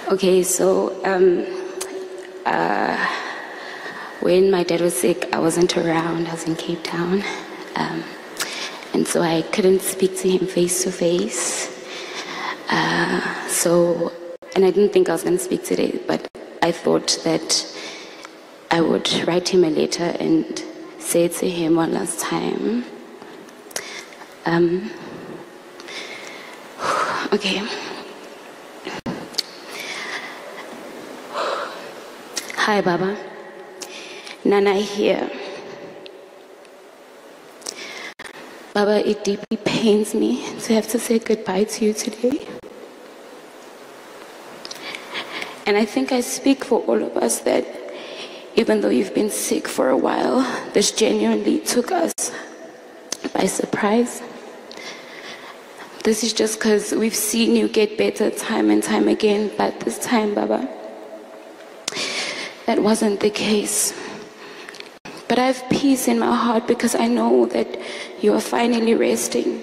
Okay, so when my dad was sick, I wasn't around. I was in Cape Town, and so I couldn't speak to him face to face. And I didn't think I was going to speak today, but I thought that I would write him a letter and say to him one last time. Okay. Hi, Baba. Nana here. Baba, it deeply pains me to have to say goodbye to you today. And I think I speak for all of us that even though you've been sick for a while, this genuinely took us by surprise. This is just because we've seen you get better time and time again, but this time, Baba, that wasn't the case. But I have peace in my heart because I know that you are finally resting.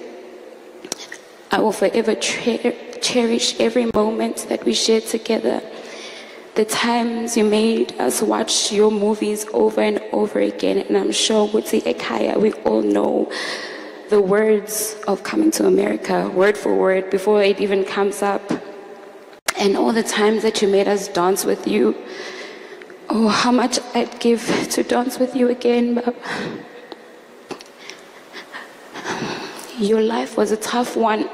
I will forever cherish every moment that we shared together. The times you made us watch your movies over and over again. And I'm sure with the Ekaya, we all know the words of Coming to America, word for word, before it even comes up. And all the times that you made us dance with you. Oh, how much I'd give to dance with you again, Baba. Your life was a tough one.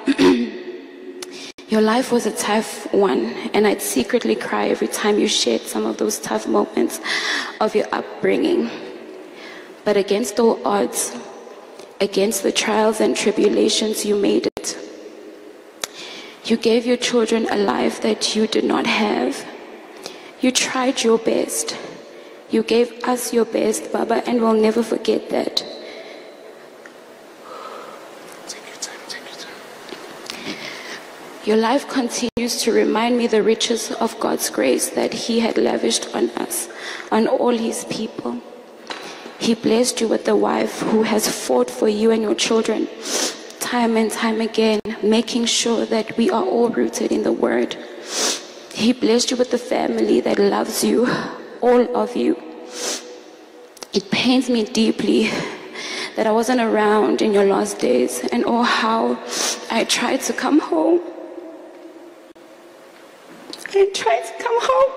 Your life was a tough one, and I'd secretly cry every time you shared some of those tough moments of your upbringing. But against all odds, against the trials and tribulations, you made it. You gave your children a life that you did not have. You tried your best. You gave us your best, Baba, and we'll never forget that. Your life continues to remind me the riches of God's grace that He had lavished on us, on all His people. He blessed you with a wife who has fought for you and your children time and time again, making sure that we are all rooted in the Word. He blessed you with a family that loves you, all of you. It pains me deeply that I wasn't around in your last days, and oh, how I tried to come home. I tried to come home.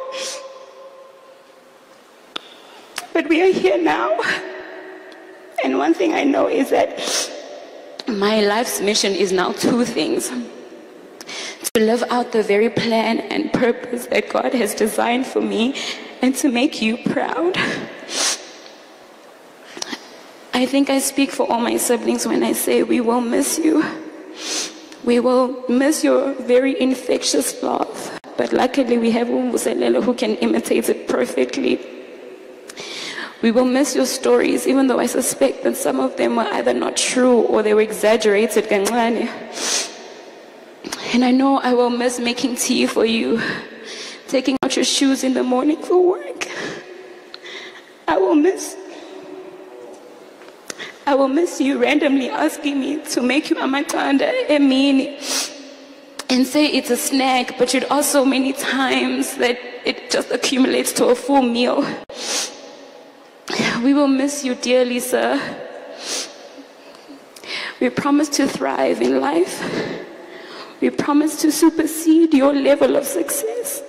But we are here now. And one thing I know is that my life's mission is now two things. To live out the very plan and purpose that God has designed for me, and to make you proud. I think I speak for all my siblings when I say we will miss you. We will miss your very infectious laugh. But luckily we have Umbuselelo who can imitate it perfectly. We will miss your stories, even though I suspect that some of them were either not true or they were exaggerated. And I know I will miss making tea for you, taking out your shoes in the morning for work. I will miss you randomly asking me to make you amatanda emini and say it's a snack, but you'd ask so many times that it just accumulates to a full meal. We will miss you dearly, sir. We promise to thrive in life. We promise to supersede your level of success.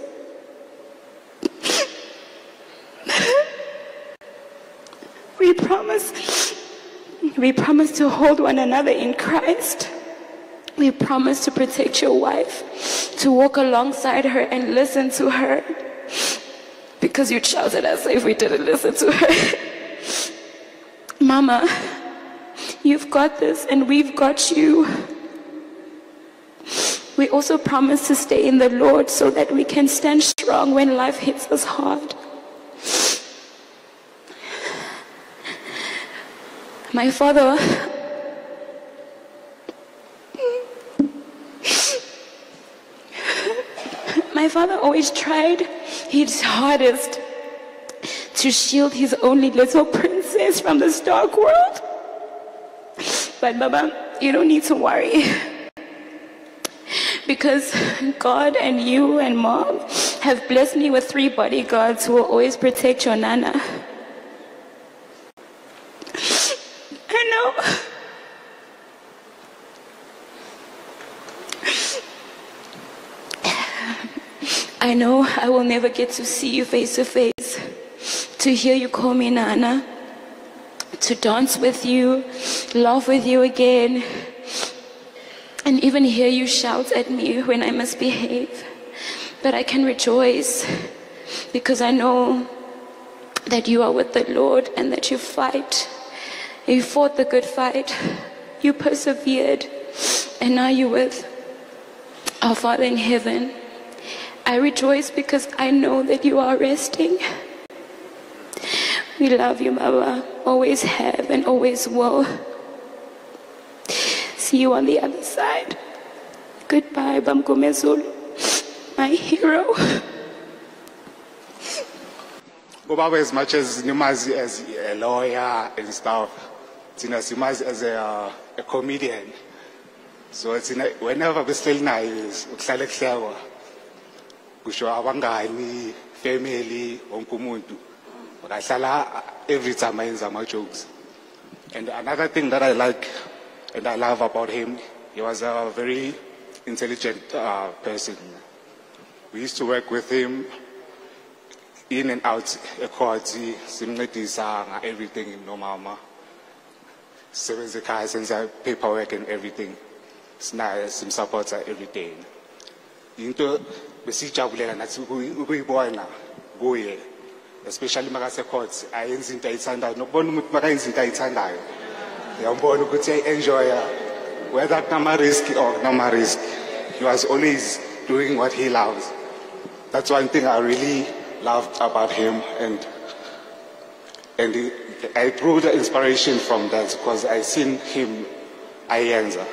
We promise to hold one another in Christ. We promise to protect your wife, to walk alongside her and listen to her. Because you'd shout at us if we didn't listen to her. Mama, you've got this and we've got you. We also promise to stay in the Lord so that we can stand strong when life hits us hard. My father always tried his hardest to shield his only little princess from this dark world. But Baba, you don't need to worry. Because God and you and Mom have blessed me with 3 bodyguards who will always protect your Nana. I know. I know I will never get to see you face to face, to hear you call me Nana, to dance with you, laugh with you again, and even hear you shout at me when I misbehave. But I can rejoice because I know that you are with the Lord and that you fight. You fought the good fight. You persevered. And now you're with our Father in heaven. I rejoice because I know that you are resting. We love you, Baba. Always have and always will. See you on the other side. Goodbye, Mngomezulu, my hero. Baba, as much as Numazi as a lawyer and stuff, Numazi as a comedian. So it's whenever we still nice, kusho abangani, family, onkumuntu. Every time I hear my jokes. And another thing that I like and I love about him, he was a very intelligent person. We used to work with him in and out equality, everything, no mama. Seven cars and paperwork and everything. Some support every day. Into besijabulela nathi ukuyibona kuye, especially makase courts ayenza into ayithandayo nokubona umuntu makayenza into ayithandayo uyambona ukuthi enjoy whether kunama risk or kunama risk. He was always doing what he loves. That's one thing I really loved about him, and I drew the inspiration from that because I seen him ayenza.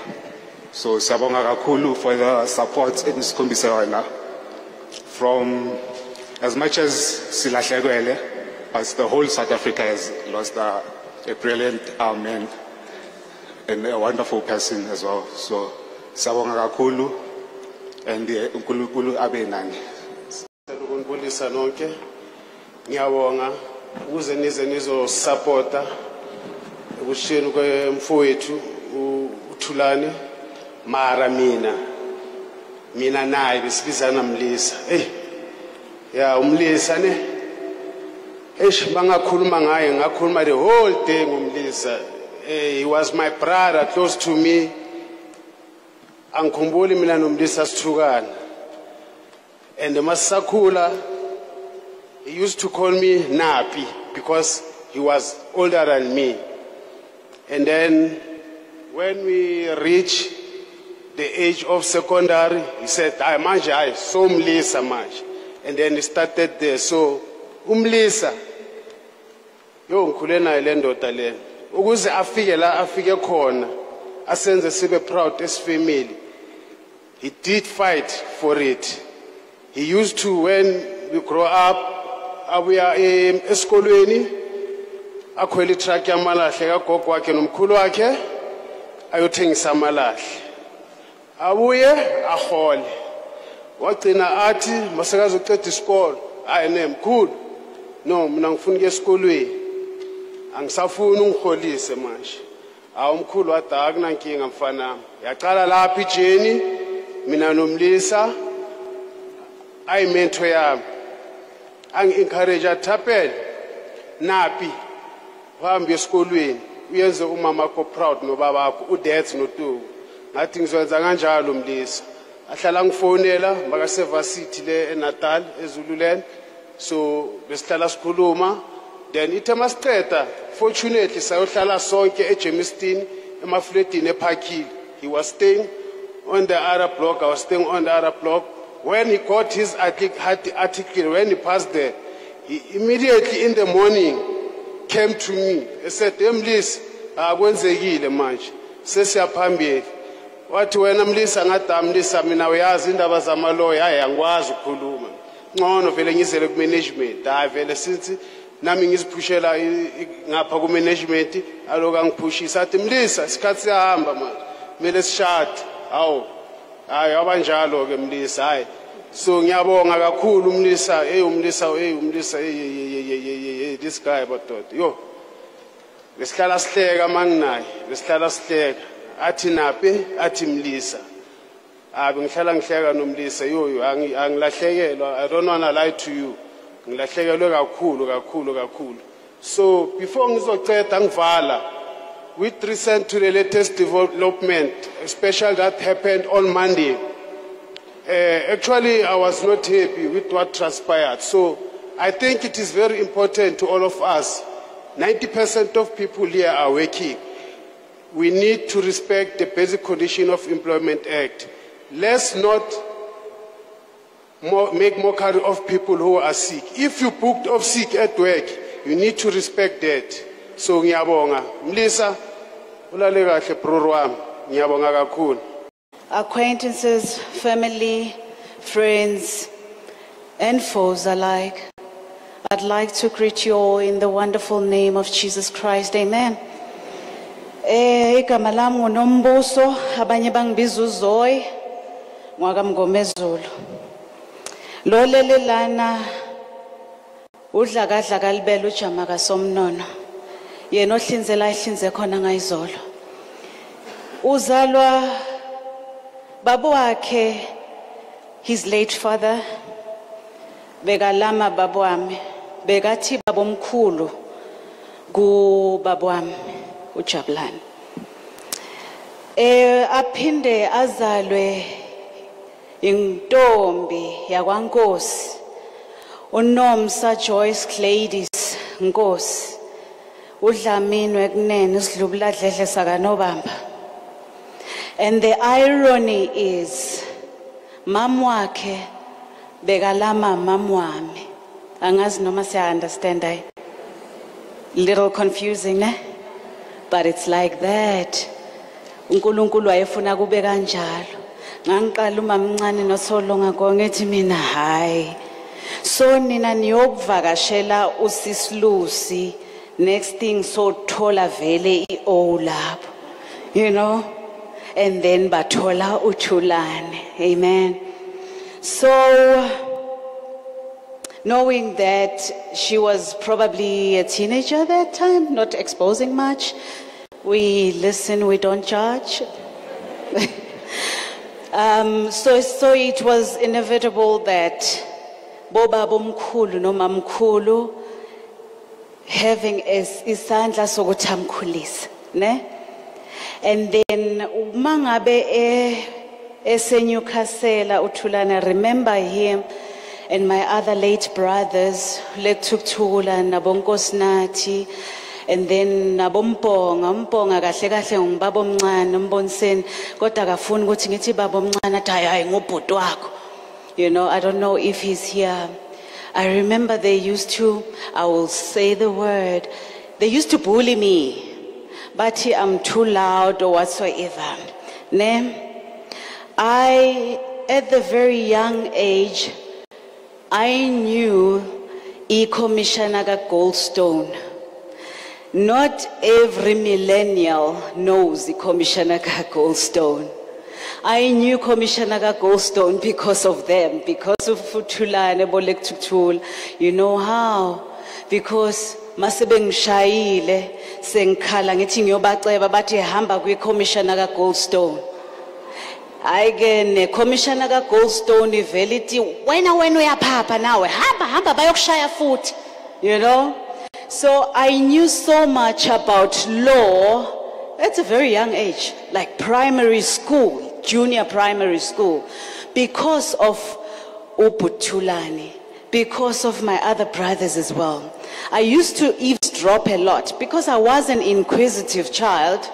So siyabonga kakhulu for the support enisikhombise yona. From as much as silahlekele, as the whole South Africa has lost a brilliant man and a wonderful person as well. So siyabonga kakhulu and uNkulunkulu abe nani. Ukunibulisa nonke. Ngiyabonga ukuze nize nizosupporta ukushiyeni kwemfowethu uThulani. Mara mina naye besibizana Mlisa. Ya uMlisa ne. Bangakhuluma ngaye ngakhuluma the whole day ngomlisa. He was my brother, close to me. Angikhumbuli mina noMlisa sithukana. And Masakula, he used to call me Napi because he was older than me. And then when we reached the age of secondary, he said, I manje, I so Mlisa manje. And then he started there. So, Mlisa, yo ngikhulena ile ndoda le. Ukuze afike khona, asenze sibe proud as family. He did fight for it. He used to, when we grow up, we are esikolweni, akhwele truck yamalahle kagogo wakhe nomkhulu wakhe, ayothengisa amalahle. Abuye ahole. Wagcina athi masekazi uqeda isikolo, hayi nemkhulu. No, mina ngifuna ukuya esikolweni. Angisafuni ungiholise manje. Umkhulu wathi akunankinga mfana. Yaqala lapha ijeni, mina noMlisa I mentor yami. Angi-encourage athapele Napi uhambe esikolweni uyenze umama wakho proud nobaba wakho udad noTuku. Ngathi ngizwenza kanjalo Mlisa. Ahlala ngifonela makaseva city le eNatal eZululand. So besihlala sikhuluma. Then ithe masiqeda fortunately sayohlala sonke eJemiston emafletini eParkhill. He was staying on the other block, I was staying on the other block. When he got his article, when he passed there, he immediately in the morning came to me. He said, Mlisa, akwenzekile manje. Sesiyaphambili. Wathi wena Mlisa ngathi Mlisa mina uyazi indaba zamaloya hayi angikwazi ukukhuluma. Ngcono vele ngizele ku management. Hayi vele sithi nami ngiziphushela ngapha ku management aloku angiphushisa athi Mlisa isikhathi siyahamba manje. Kumele sishade. Hawu hayi abanjalo ke Mlisa hayi so ngiyabonga kakhulu Mlisa umlisa this guy but yo besihlala sihleka manginaye besihlala sihleka athi naphi athi Mlisa bengihlala ngihleka noMlisa yo angilahlekelwa I don't want to lie to you ngilahlekelwe kakhulu so before ngizoceda ngivala with recent to the latest development especially that happened on Monday actually I was not happy with what transpired so I think it is very important to all of us 90% of people here are working we need to respect the basic condition of Employment Act let's not make mockery of people who are sick if you booked off sick at work you need to respect that so ngiyabonga Mlisa ulale kahle brother wami ngiyabonga kakhulu acquaintances family friends and foes alike I'd like to greet you all in the wonderful name of Jesus Christ amen igama lami nguNombuso abanye bangibiza uZoyi Mngomezulu lo lelelana udla kalibela ujama kaSomnono yena ohlinzela ihlinze khona ngayizolo uzalwa babu wakhe his late father bekalama babu wami bekathi babomkhulu ku babu wami uJabulani aphinde azalwe intombi yakwaNkosi uNomsa Joyce Gladys Nkosi udlaminwe kunene isidlubuladledle sakaNobamba and the irony is mam wakhe bekalama mam wami angazi noma siya understand I little confusing ne but it's like that uNkulunkulu wayefuna kube kanjalo ngangiqala umamncane noSolonga kongethi mina hayi so nina niyokuvakashela usisilusi next thing so thola vele iO lapho you know and then bathola uThulani amen so knowing that she was probably a teenager at that time not exposing much we listen we don't judge so it was inevitable that boba bomkhulu nomamkhulu having isandla sokuthi amkhulisa ne and then mangabe eseNewcastle uThulani remember him and my other late brothers lekThukuthula nabonkosinathi and then nabombonga kahle kahle ngibaba omncane umboniseni kodwa akafuni ukuthi ngithi baba omncane athi hayi ngubhuti wakho you know I don't know if he's here I remember they used to I will say the word they used to bully me but I'm too loud or whatsoever ne I at the very young age I knew Commissioner Goldstone. Not every millennial knows the Commissioner Goldstone. I knew Commissioner Goldstone because of them, because of Thulani Mngomezulu. You know how? Because masebe ngishayile sengikhala ngithi ngiyobaceba bathi hamba kwiCommissioner Goldstone. Again, Commissioner Goldstone veliti wena uyaphapha nawe hamba bayokushaya futhi you know so I knew so much about law at a very young age like primary school junior primary school because of Thulani because of my other brothers as well I used to eavesdrop a lot because I was an inquisitive child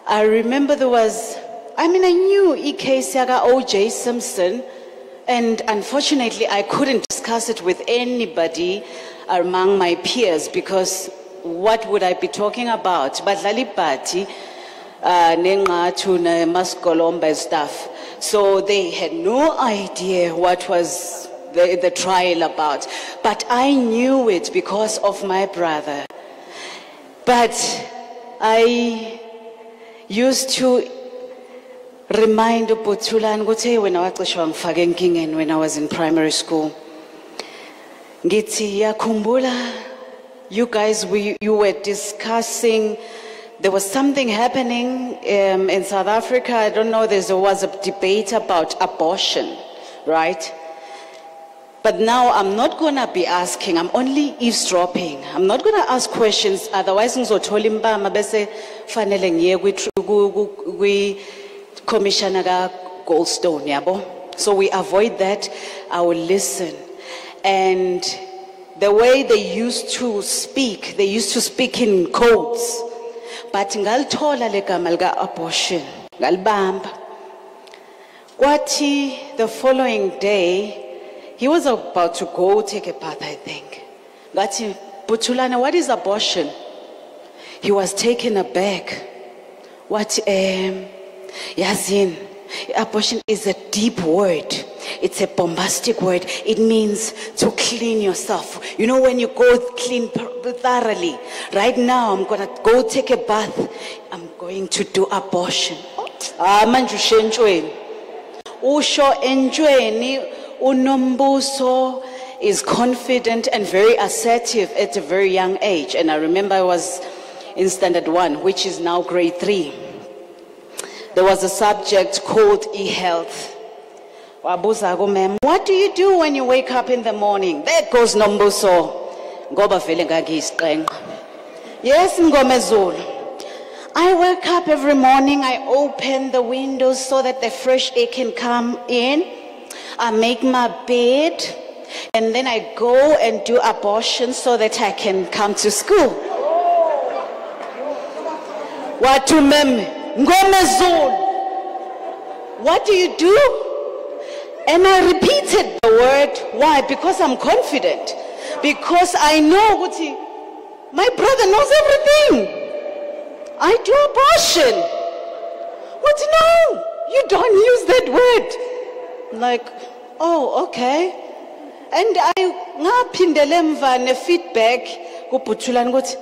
I remember there was I knew case yaga O.J. Simpson, and unfortunately I couldn't discuss it with anybody among my peers because what would I be talking about? Badlali party, nenqathu nemaskolomba stuff. So they had no idea what was the trial about. But I knew it because of my brother. But I used to remind uButhulani ukuthi wena wacishwa ngifake enkingeni when I was in primary school. Ngithi yakhumbula, you guys, you were discussing, there was something happening in South Africa. I don't know, there was a debate about abortion, right? But now I'm not going to be asking, I'm only eavesdropping. I'm not going to ask questions, otherwise ngizothola impama bese fanele ngiye kwi-commissioner ka-Goldstone, yabo. So we avoid that, I will listen. And the way they used to speak in codes. But ngalithola le gama lika abortion, ngalibamba. Kwathi the following day, he was about to go take a bath, I think. Ngathi, Buthulani, what is abortion? He was taken aback. What, Yazin, abortion is a deep word. It's a bombastic word. It means to clean yourself. You know, when you go clean thoroughly. Right now, I'm going to go take a bath. I'm going to do abortion. Manjushe enjweni. Usho enjweni, uNombuso is confident and very assertive at a very young age. And I remember I was in standard 1, which is now grade 3. There was a subject called e-health. Wabuza, ma'am, what do you do when you wake up in the morning? There goes Nombuso. Ngoba vele ngagisiqenqa. Yes, Mngomezulu. I wake up every morning, I open the windows so that the fresh air can come in. I make my bed, and then I go and do abortion so that I can come to school. What to meme? Mngomezulu. What do you do? And I repeated the word. Why? Because I'm confident. Because I know what my brother knows everything. I do abortion. What? No, you don't use that word. Like, oh, okay. And I ngaphindele emva ne feedback kuButhulani ukuthi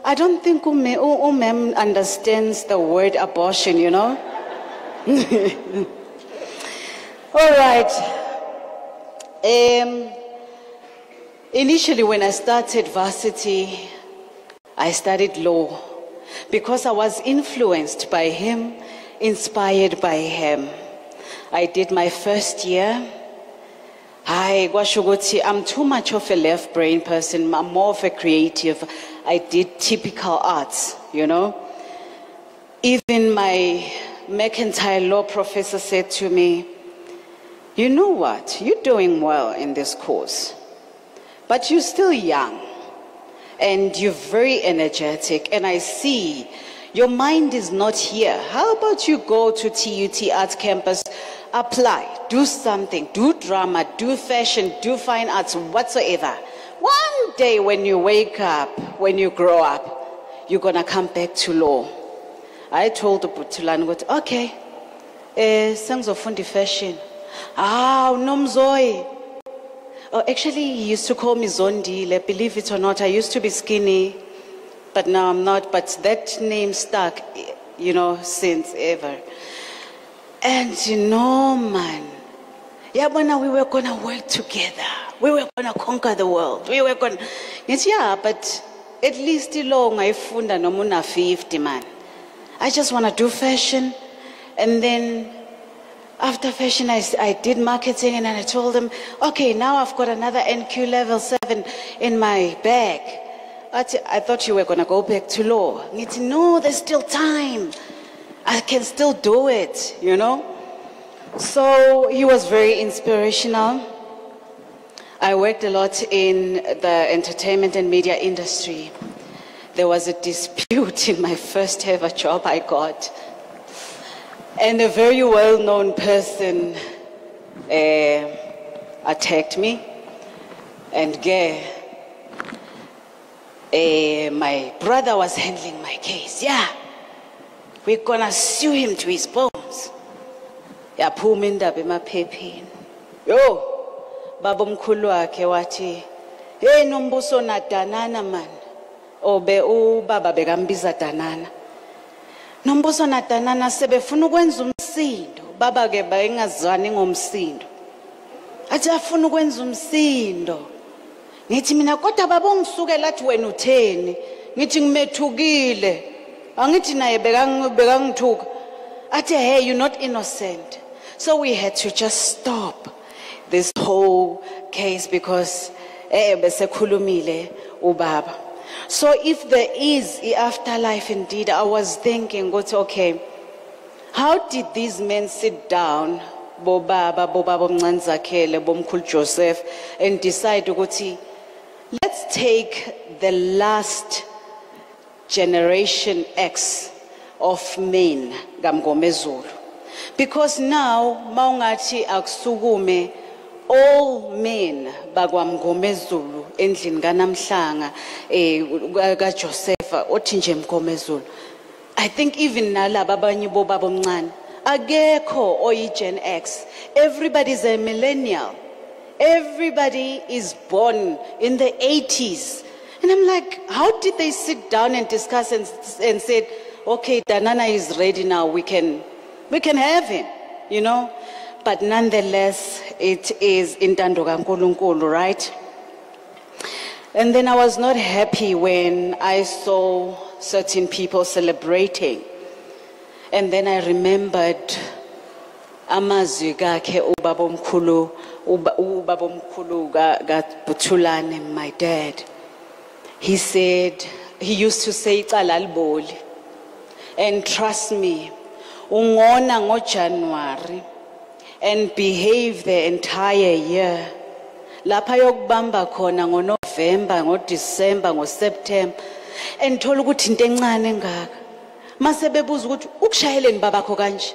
I don't think ma'am understands the word abortion, you know. All right. Initially, when I started varsity, I studied law because I was influenced by him, inspired by him. I did my first year. I'm too much of a left brain person. I'm more of a creative. I did typical arts, you know. Even my McIntyre law professor said to me, you know what, you're doing well in this course, but you're still young and you're very energetic, and I see your mind is not here. How about you go to TUT Arts Campus, apply, do something, do drama, do fashion, do fine arts, whatsoever. One day when you wake up, when you grow up, you're going to come back to law. I told Buthulani, okay, sengizofunda fashion. Nomzoy. Oh, actually, he used to call me Zondile. Believe it or not, I used to be skinny, but now I'm not. But that name stuck, you know, since ever. And you know, man, yeah, but now we were going to work together. We were going to conquer the world. We were going to, yes, yeah, but at least long I funda nomuna 50, man. I just want to do fashion. And then after fashion, I did marketing, and I told them, okay, now I've got another NQ level 7 in my bag. I thought you were going to go back to law. No, there's still time. I can still do it, you know. So he was very inspirational. I worked a lot in the entertainment and media industry. There was a dispute in my first ever job I got. And a very well-known person attacked me. And my brother was handling my case. Yeah, we're gonna sue him to his bones. Yeah, puminda bemaphepheni. Yo, baba omkhulu wakhe wathi, hey Nombuso na Danana man. Obe ubaba bekambiza Danana. Nombuso na Danana sebefuna ukwenza umsindo. Baba ke bayengazwani ngomsindo. Athi afuna ukwenza umsindo. Ngithi mina kodwa baba ungisuke lathi wena utheni? Ngithi ngimethukile. Angithi naye bekangithuka. Athi hey, you're not innocent. So we had to just stop this whole case because besekhulumile ubaba. So if there is an afterlife indeed, I was thinking, okay, how did these men sit down, Bobaba Mngomezulu, Bomkhulu Joseph, and decide ukuthi, let's take the last generation X of men, Mngomezulu. Because now, maungathi aksugume, all men bagwamngomezulu endlini kanamhlanga ka Joseph othi nje Mngomezulu. I think even nalaba abanye bobaba omncane akekho oyi Gen X. Everybody is a millennial. Everybody is born in the 80s. And I'm like, how did they sit down and discuss and said, okay, Danana is ready now, we can have him, you know? But nonetheless, it is intando kaNkulunkulu, right? And then I was not happy when I saw certain people celebrating. And then I remembered amazwi kakhe ubabomkhulu Thulani, my dad. He said, he used to say icala liboli. And trust me, ungona ngo January and behave the entire year. Lapha yokubamba khona ngo November, ngo December, ngo September. And thola ukuthi into encane engaka. Mase bebuza ukuthi ukushayeleni babakho kanje.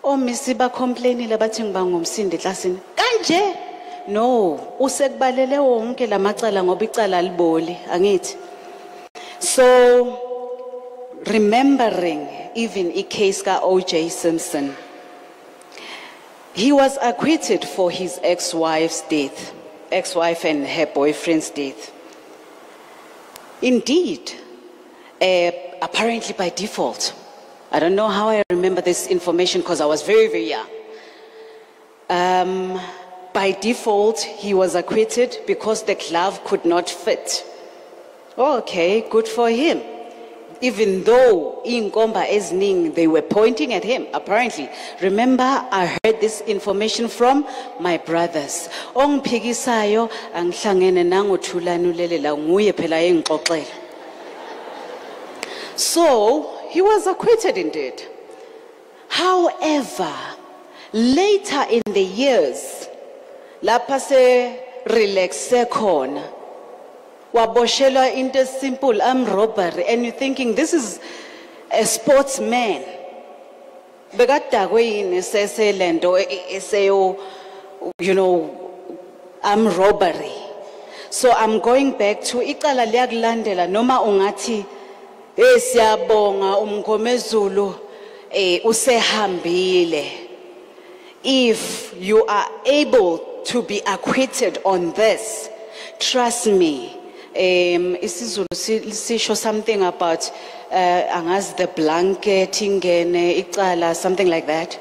Omisi ba complainile bathi ngiba ngomsindi eklasini. Kanje? No, usekubalele wonke lamacala ngoba icala liboli, angithi. So remembering even a case ka O.J. Simpson, he was acquitted for his ex-wife's death, ex-wife and her boyfriend's death. Indeed, apparently by default. I don't know how I remember this information because I was very, very young. By default, he was acquitted because the glove could not fit. Okay, good for him. Even though inkomba eziningi, they were pointing at him, apparently. Remember, I heard this information from my brothers. Ongiphikisayo angihlangene nango Thulani ulelela nguye phela engixoxela. So, he was acquitted indeed. However, later in the years, lapha se relaxe khona, waboshelwa into simple, armed robbery, and you're thinking this is a sportsman. Bekadakwe yini seselento eseyo, you know, armed robbery. So I'm going back to icala liyakulandela noma ungathi siyabonga uMngomezulu usehambile. If you are able to be acquitted on this, trust me, isiZulu sisho something about angazi the blanket ingene icala, something like that.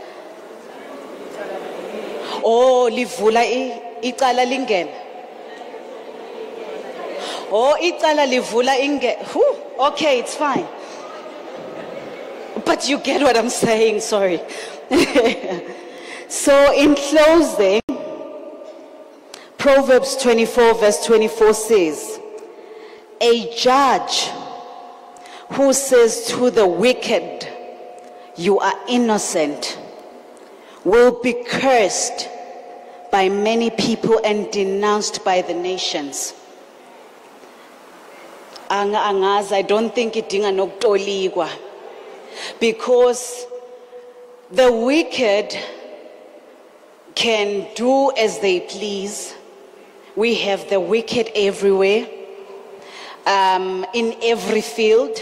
Oh, livula icala lingene. Oh, icala livula ingene. Okay, it's fine. But you get what I'm saying, sorry. So in closing, Proverbs 24 verse 24 says, a judge who says to the wicked, you are innocent, will be cursed by many people and denounced by the nations. I don't think it dinga nokutolikwa, because the wicked can do as they please. We have the wicked everywhere, in every field.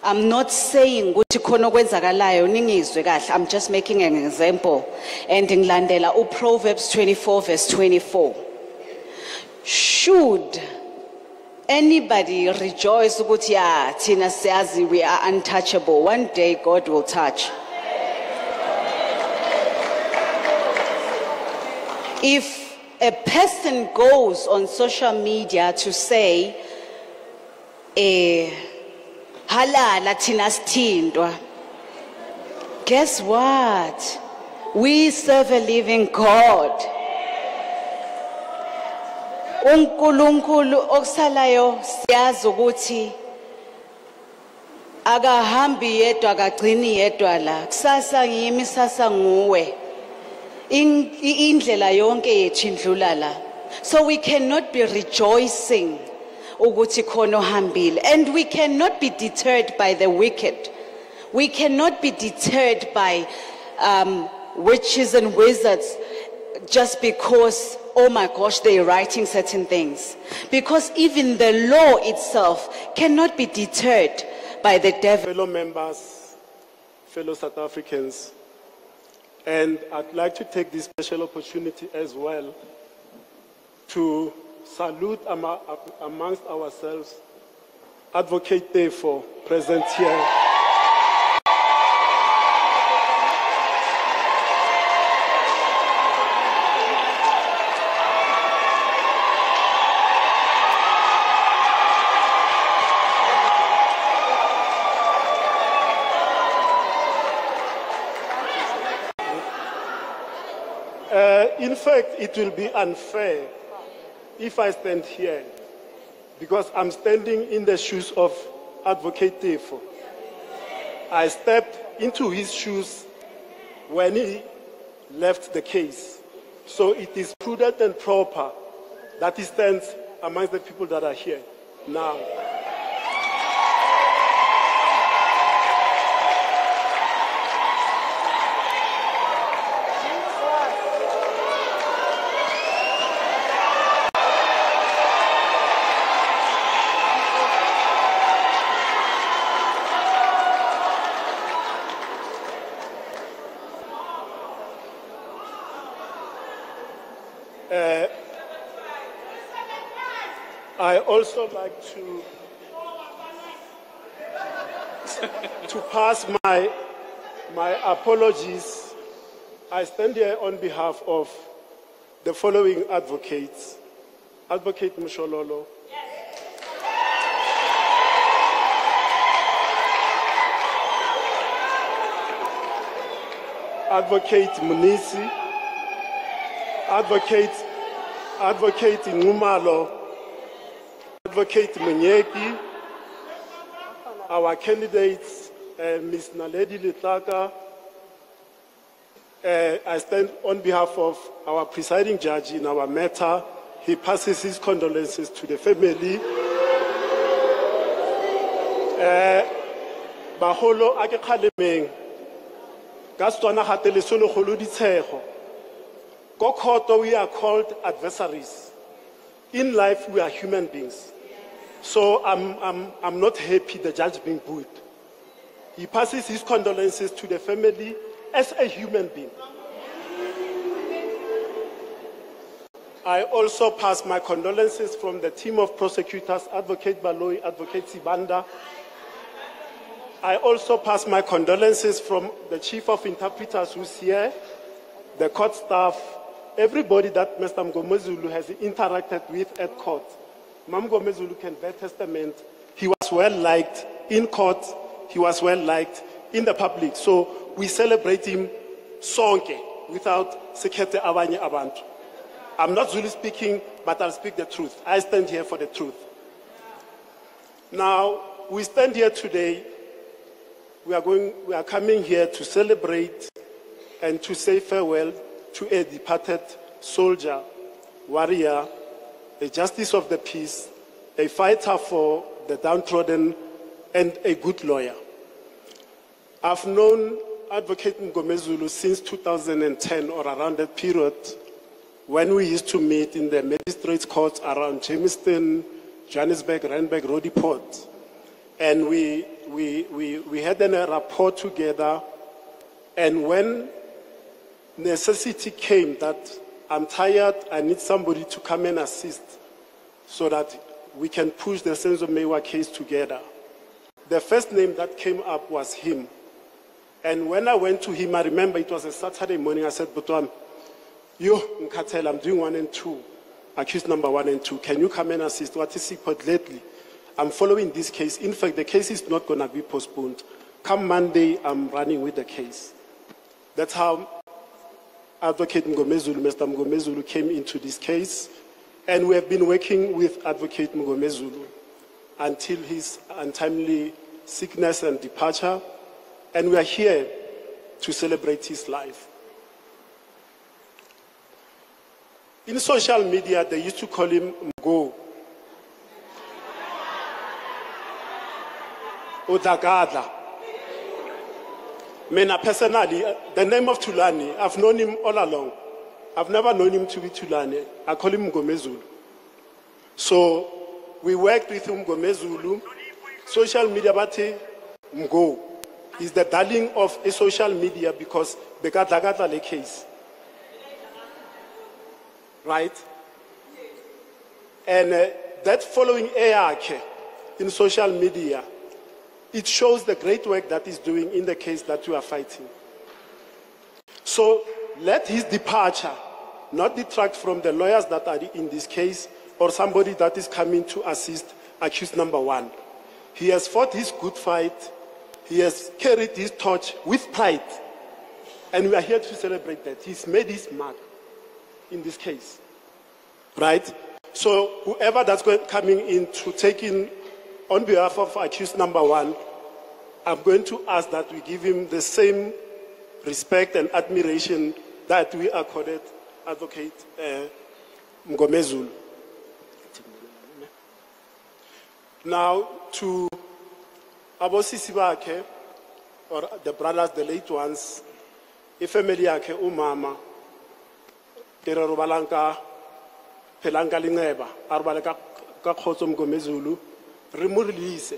I'm not saying ukuthi khona okwenzakalayo ningizwe kahle. I'm just making an example. And ngilandela uProverbs 24 verse 24. Should anybody rejoice ukuthi ya thina siyazi we are untouchable, one day God will touch. If a person goes on social media to say, halala thina sithintwa, guess what? We serve a living God. uNkulunkulu okusalayo siyazi ukuthi akahambi yedwa akagcini yedwa la. Kusasa ngimi, sasa nguwe. Indlela yonke yethu indlula la. So we cannot be rejoicing ukuthi khona ohambile, and we cannot be deterred by the wicked. We cannot be deterred by witches and wizards just because, oh my gosh, they're writing certain things. Because even the law itself cannot be deterred by the devil. Fellow members, fellow South Africans, and I'd like to take this special opportunity as well to salute amongst ourselves Advocate Tefo, present here. In fact, it will be unfair if I stand here, because I'm standing in the shoes of Advocate Tefo. I stepped into his shoes when he left the case. So it is prudent and proper that he stands amongst the people that are here now. I also like to pass my apologies. I stand here on behalf of the following advocates. Advocate Mshololo. Advocate Munisi. Advocate Ngumalo. Advocate Mnyeki, our candidates, Ms. Naledi Litlaka. I stand on behalf of our presiding judge in our matter. He passes his condolences to the family. Baholo ake khalemeng ka Setswana gate le solo golo ditshego. Ko khoto we are called adversaries. In life we are human beings. So I'm not happy the judge being good. He passes his condolences to the family as a human being. I also pass my condolences from the team of prosecutors, Advocate Baloyi, Advocate Sibanda. I also pass my condolences from the chief of interpreters who's here, the court staff, everybody that Mr. Mngomezulu has interacted with at court. Mngomezulu can bear testament. He was well liked in court. He was well liked in the public. So we celebrate him sonke without sekete abanye abantu. I'm not Zulu speaking, but I'll speak the truth. I stand here for the truth. Now, we stand here today. We are coming here to celebrate and to say farewell to a departed soldier, warrior, a justice of the peace, a fighter for the downtrodden, and a good lawyer. I've known Advocate Mngomezulu since 2010 or around that period, when we used to meet in the magistrates' courts around Jamestown, Johannesburg, Randburg, Roodepoort. And we had a rapport together, and when necessity came that I'm tired, I need somebody to come and assist so that we can push the Senzo Mewa case together. The first name that came up was him. And when I went to him, I remember it was a Saturday morning, I said, Butwan, Yo, Nkatel, I'm doing 1 and 2. Accused number 1 and 2. Can you come and assist? What is report lately? I'm following this case. In fact, the case is not going to be postponed. Come Monday, I'm running with the case. That's how Advocate Mngomezulu, Mr. Mngomezulu, came into this case. And we have been working with Advocate Mngomezulu until his untimely sickness and departure. And we are here to celebrate his life. In social media, they used to call him Mgo. Udagada. Mena personally, the name of Thulani, I've known him all along. I've never known him to be Thulani. I call him Mngomezulu. So we worked with Mngomezulu. Social media, but Mgo is the darling of a social media because the Gadagata case. Right? And that following ARK in social media, it shows the great work that he's doing in the case that we are fighting. So let his departure not detract from the lawyers that are in this case or somebody that is coming to assist accused number 1. He has fought his good fight. He has carried his torch with pride. And we are here to celebrate that. He's made his mark in this case. Right? So whoever that's coming in to take in on behalf of accused number 1, I'm going to ask that we give him the same respect and admiration that we accorded Advocate Mngomezulu. Now to Abosisi bakhe, or the brothers, the late ones, the family yakhe umama, kere robalanka pelanga lingeba, arbaleka ka Khotso Mngomezulu, re mo release.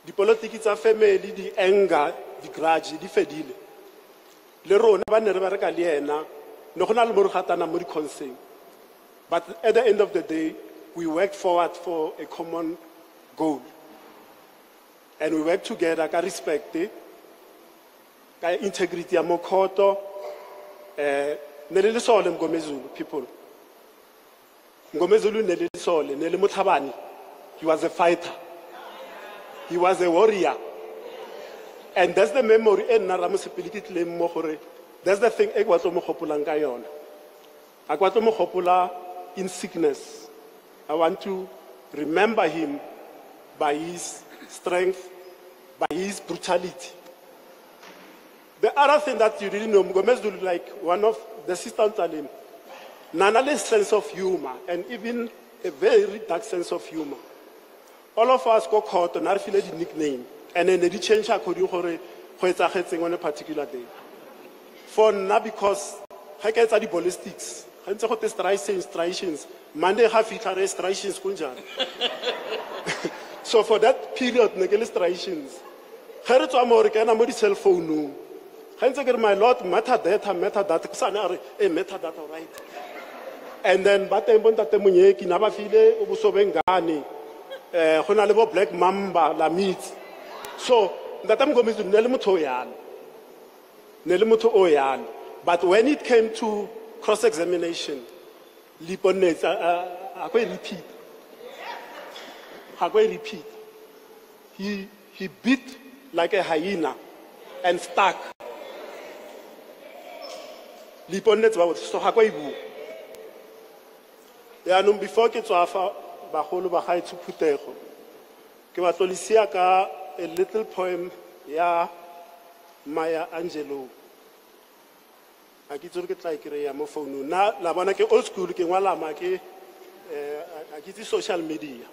Di politiki tsa family, di anger, di grudge, di fedile. Le rona ba ne re bereka le yena, no gona le mo re gatana mo di concern. But at the end of the day, we worked forward for a common goal. And we work together, ka respect, ka integrity ya mokhoto, ne le sole Mngomezulu people. Mngomezulu ne le sole, ne le motlhabane. He was a fighter. He was a warrior. And that's the memory and naramosipiliki claim mo gore. That's the thing e kwatlo mo gopolang ka yona. A kwatlo mo gopola in sickness. I want to remember him by his strength, by his brutality. The other thing that you didn't know, Mngomezulu, like one of the sisters tell him, Nanale's sense of humor, and even a very dark sense of humor. All of us go caught and I feel the nickname, and then they change according to on a particular day. For now, because I get the ballistics, I got the striations, Monday half it striations. So for that period, negel striations. Here to American, I'm on the cell phone. No, I get my Lord metadata, metadata, right? And then, but I'm going to tell you, Kinaba Fide, Ubusobengani, Honalebo Black Mamba, La Meat. So that I'm going to Nelimutoyan, Nelimuto Oyan. But when it came to cross-examination, Liponets, I repeat. He beat like a hyena and stuck. Liponets was so Hakwaibu. Before ke tswafa bagolo ba gae tshuputego ke ba tlolisia ka a little poem ya Maya Angelou. A ke tsore ke tla ikreya mo phone na la bona ke old school ke ngwala ma ke a ke social media.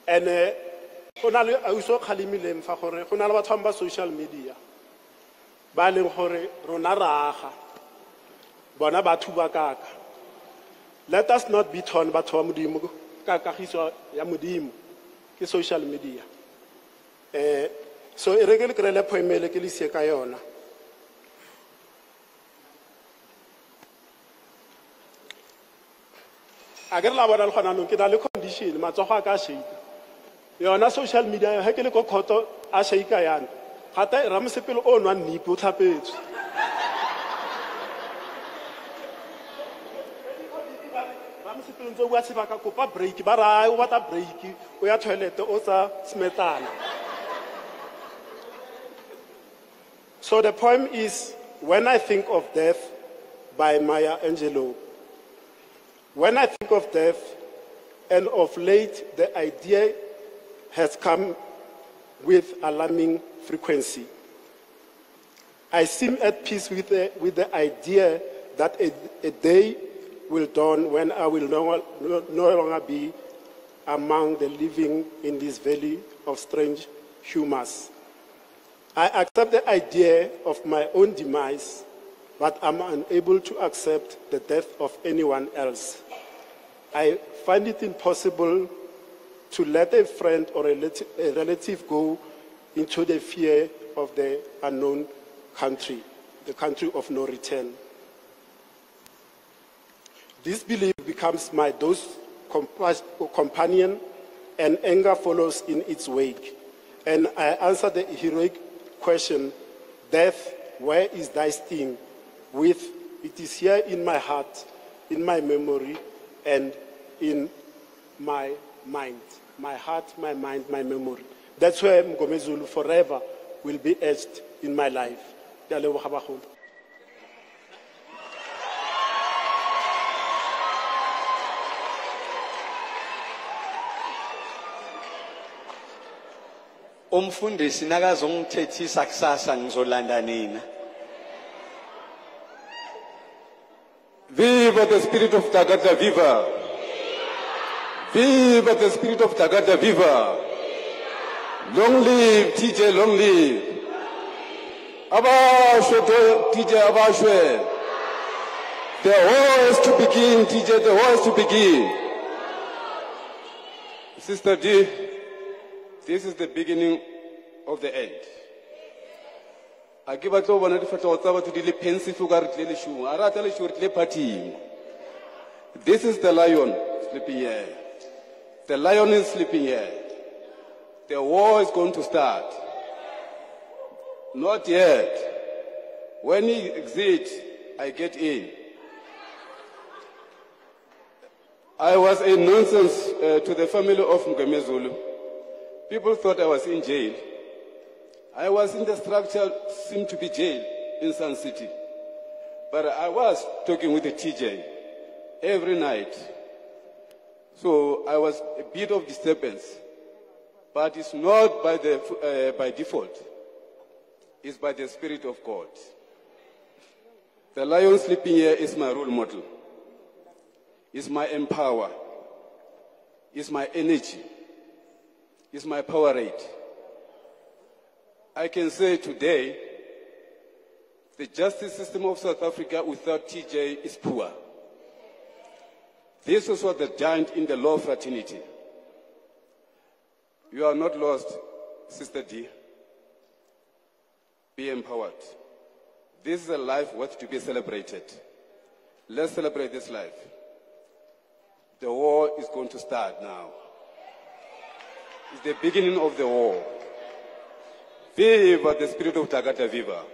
And gona le a uso khalimile mfa gore gona le batho ba social media ba leng gore rona raga bona batho ba kaka. Let us not be torn by Modimo, Kakahiso Yamudim, social media. So, a regular poemele Kilisia Kayona. I get la wada lkhona no ke na le condition matsogo ka shake. Yona social media ha ke le go khoto a shake yana. Gata ramosepelo o nwa nnipe o tlhapetswe. o ntse o bua sebaka kopa break ba ra o batla break o ya toilet o sa smetana. So the poem is When I Think of Death by Maya Angelou. When I think of death, and of late the idea has come with alarming frequency. I seem at peace with the idea that a day will dawn when I will no longer be among the living in this valley of strange humors. I accept the idea of my own demise, but I'm unable to accept the death of anyone else. I find it impossible to let a friend or a relative go into the fear of the unknown country, the country of no return. This belief becomes my dose companion, and anger follows in its wake. And I answer the heroic question, death, where is thy sting? With, it is here in my heart, in my memory, and in my mind. My heart, my mind, my memory. That's where Mngomezulu forever will be etched in my life. Umfundisi nakazongithethisa kusasa ngizolanda nina. Viva the spirit of Tagata, viva! Viva the spirit of Tagata, viva! Long live TJ, long live! Abashwe TJ, abashwe! The war is to begin, TJ, the war is to begin. Sister D, this is the beginning of the end. I give a to one of the to the pensive party. This is the lion sleeping here. The lion is sleeping here. The war is going to start. Not yet. When he exits, I get in. I was a nuisance to the family of Mngomezulu. People thought I was in jail. I was in the structure, seemed to be jail in Sun City. But I was talking with the TJ every night. So I was a bit of disturbance. But it's not by default. It's by the Spirit of God. The lion sleeping here is my role model. It's my empower. It's my energy. It's my power rate. I can say today, the justice system of South Africa without TJ is poor. This is what the giant in the law fraternity. You are not lost, Sister D. Be empowered. This is a life worth to be celebrated. Let's celebrate this life. The war is going to start now. It's the beginning of the war. Viva the spirit of Tagata, viva!